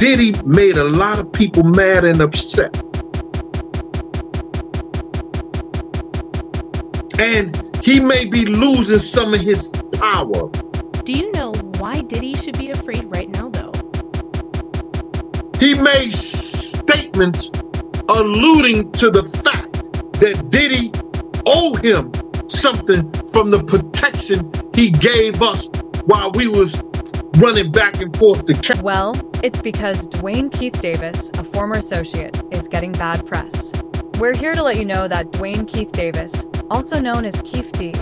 Diddy made a lot of people mad and upset. And he may be losing some of his power. Do you know why Diddy should be afraid right now, though? He made statements alluding to the fact that Diddy owed him something from the protection he gave us while we was running back and forth to catch. Well, it's because Dwayne Keith Davis, a former associate, is getting bad press. We're here to let you know that Dwayne Keith Davis, also known as Keith D,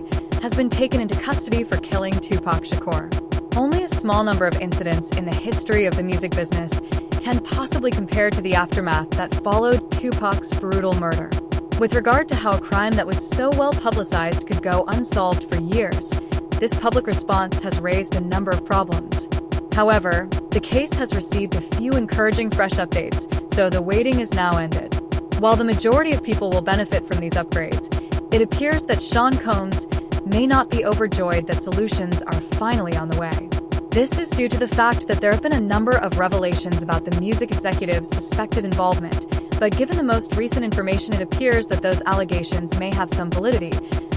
has been taken into custody for killing Tupac Shakur. Only a small number of incidents in the history of the music business can possibly compare to the aftermath that followed Tupac's brutal murder. With regard to how a crime that was so well publicized could go unsolved for years, this public response has raised a number of problems. However, the case has received a few encouraging fresh updates, so the waiting is now ended. While the majority of people will benefit from these upgrades, it appears that Sean Combs may not be overjoyed that solutions are finally on the way. This is due to the fact that there have been a number of revelations about the music executive's suspected involvement, but given the most recent information, it appears that those allegations may have some validity.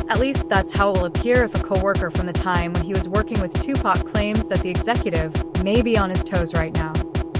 At least that's how it will appear if a co-worker from the time when he was working with Tupac claims that the executive may be on his toes right now.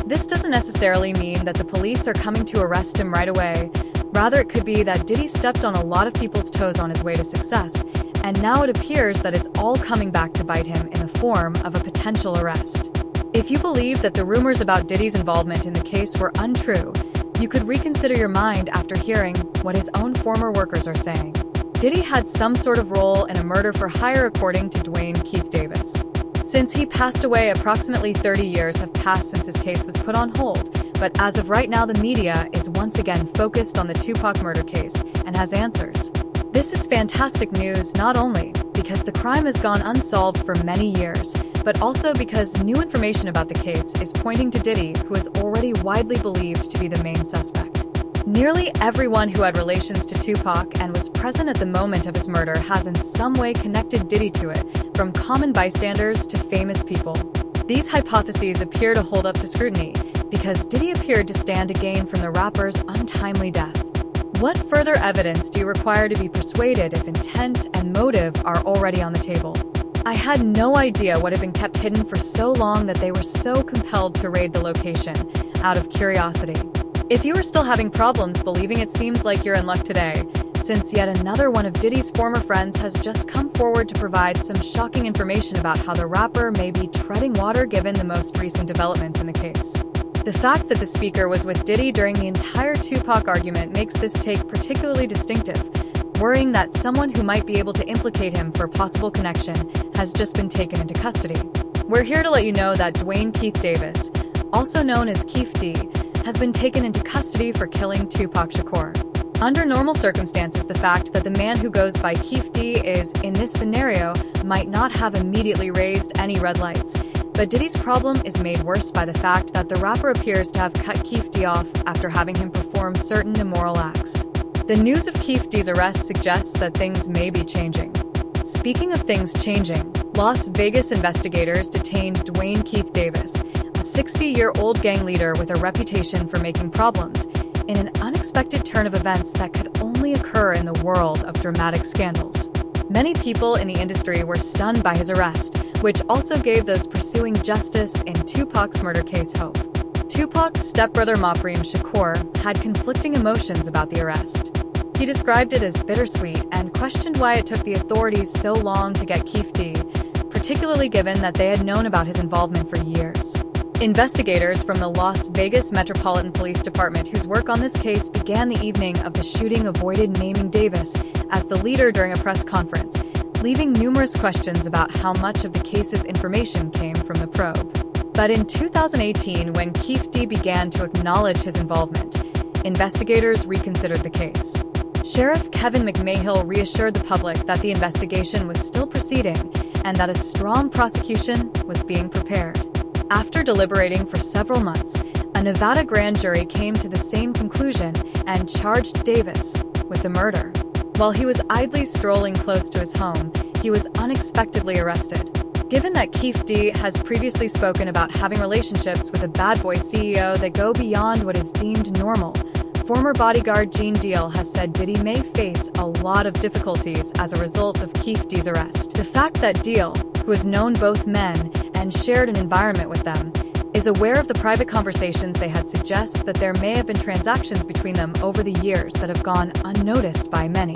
This doesn't necessarily mean that the police are coming to arrest him right away. Rather, it could be that Diddy stepped on a lot of people's toes on his way to success, and now it appears that it's all coming back to bite him in the form of a potential arrest. If you believe that the rumors about Diddy's involvement in the case were untrue, you could reconsider your mind after hearing what his own former workers are saying. Diddy had some sort of role in a murder for hire, according to Dwayne Keith Davis. Since he passed away, approximately 30 years have passed since his case was put on hold, but as of right now, the media is once again focused on the Tupac murder case and has answers. This is fantastic news, not only because the crime has gone unsolved for many years, but also because new information about the case is pointing to Diddy, who is already widely believed to be the main suspect. Nearly everyone who had relations to Tupac and was present at the moment of his murder has in some way connected Diddy to it, from common bystanders to famous people. These hypotheses appear to hold up to scrutiny because Diddy appeared to stand to gain from the rapper's untimely death. What further evidence do you require to be persuaded if intent and motive are already on the table? I had no idea what had been kept hidden for so long that they were so compelled to raid the location out of curiosity. If you are still having problems believing, it seems like you're in luck today, since yet another one of Diddy's former friends has just come forward to provide some shocking information about how the rapper may be treading water given the most recent developments in the case. The fact that the speaker was with Diddy during the entire Tupac argument makes this take particularly distinctive, worrying that someone who might be able to implicate him for a possible connection has just been taken into custody. We're here to let you know that Dwayne Keith Davis, also known as Keith D, has been taken into custody for killing Tupac Shakur. Under normal circumstances, the fact that the man who goes by Keith D is in this scenario might not have immediately raised any red lights. But Diddy's problem is made worse by the fact that the rapper appears to have cut Keith D off after having him perform certain immoral acts. The news of Keith D's arrest suggests that things may be changing. Speaking of things changing, Las Vegas investigators detained Dwayne Keith Davis, a 60-year-old gang leader with a reputation for making problems, in an unexpected turn of events that could only occur in the world of dramatic scandals. Many people in the industry were stunned by his arrest, which also gave those pursuing justice in Tupac's murder case hope. Tupac's stepbrother Mopreme Shakur had conflicting emotions about the arrest. He described it as bittersweet and questioned why it took the authorities so long to get Keith D, particularly given that they had known about his involvement for years. Investigators from the Las Vegas Metropolitan Police Department, whose work on this case began the evening of the shooting, avoided naming Davis as the leader during a press conference, leaving numerous questions about how much of the case's information came from the probe. But in 2018, when Keith D began to acknowledge his involvement, investigators reconsidered the case. Sheriff Kevin McMahill reassured the public that the investigation was still proceeding and that a strong prosecution was being prepared. After deliberating for several months, a Nevada grand jury came to the same conclusion and charged Davis with the murder. While he was idly strolling close to his home, he was unexpectedly arrested. Given that Keefe D has previously spoken about having relationships with a bad boy CEO that go beyond what is deemed normal, former bodyguard Gene Deal has said Diddy may face a lot of difficulties as a result of Keefe D's arrest. The fact that Deal, who has known both men and shared an environment with them, is aware of the private conversations they had suggests that there may have been transactions between them over the years that have gone unnoticed by many.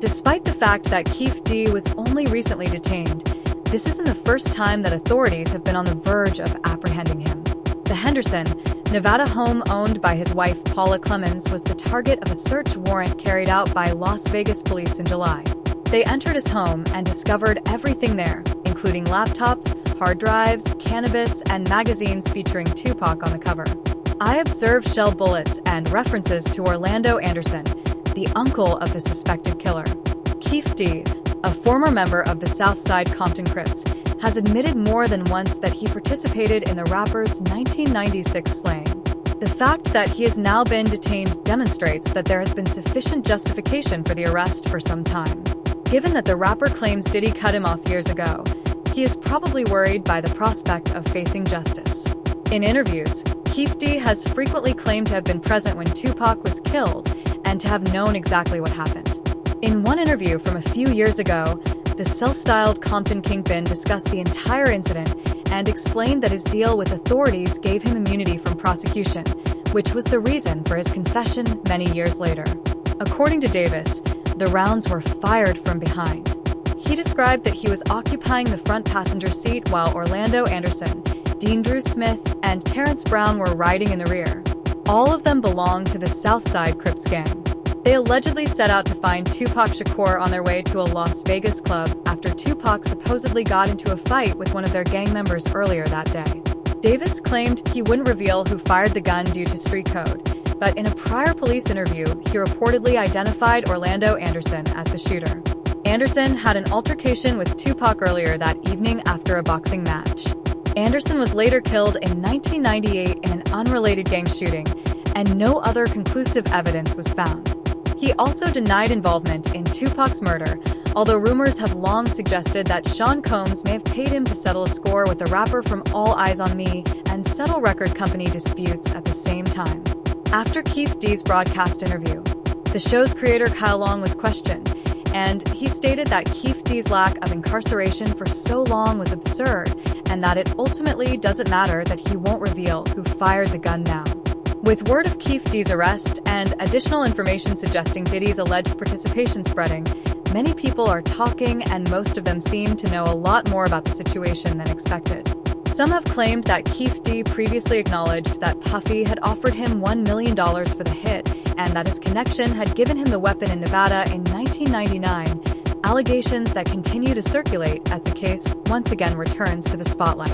Despite the fact that Keefe D was only recently detained, this isn't the first time that authorities have been on the verge of apprehending him. The Henderson, Nevada home owned by his wife Paula Clemens was the target of a search warrant carried out by Las Vegas police in July. They entered his home and discovered everything there, including laptops, hard drives, cannabis, and magazines featuring Tupac on the cover. I observed shell bullets and references to Orlando Anderson, the uncle of the suspected killer. Keefe D, a former member of the Southside Compton Crips, has admitted more than once that he participated in the rapper's 1996 slaying. The fact that he has now been detained demonstrates that there has been sufficient justification for the arrest for some time. Given that the rapper claims Diddy cut him off years ago, he is probably worried by the prospect of facing justice. In interviews, Keefe D has frequently claimed to have been present when Tupac was killed and to have known exactly what happened. In one interview from a few years ago, the self-styled Compton kingpin discussed the entire incident and explained that his deal with authorities gave him immunity from prosecution, which was the reason for his confession many years later. According to Davis, the rounds were fired from behind. He described that he was occupying the front passenger seat while Orlando Anderson, Dean Drew Smith, and Terrence Brown were riding in the rear. All of them belonged to the Southside Crips gang. They allegedly set out to find Tupac Shakur on their way to a Las Vegas club after Tupac supposedly got into a fight with one of their gang members earlier that day. Davis claimed he wouldn't reveal who fired the gun due to street code, but in a prior police interview, he reportedly identified Orlando Anderson as the shooter. Anderson had an altercation with Tupac earlier that evening after a boxing match. Anderson was later killed in 1998 in an unrelated gang shooting, and no other conclusive evidence was found. He also denied involvement in Tupac's murder, although rumors have long suggested that Sean Combs may have paid him to settle a score with the rapper from All Eyes on Me and settle record company disputes at the same time. After Keefe D's broadcast interview, the show's creator Kyle Long was questioned, and he stated that Keefe D's lack of incarceration for so long was absurd and that it ultimately doesn't matter that he won't reveal who fired the gun now. With word of Keefe D's arrest and additional information suggesting Diddy's alleged participation spreading, many people are talking and most of them seem to know a lot more about the situation than expected. Some have claimed that Keefe D previously acknowledged that Puffy had offered him $1 million for the hit and that his connection had given him the weapon in Nevada in 1999, allegations that continue to circulate as the case once again returns to the spotlight.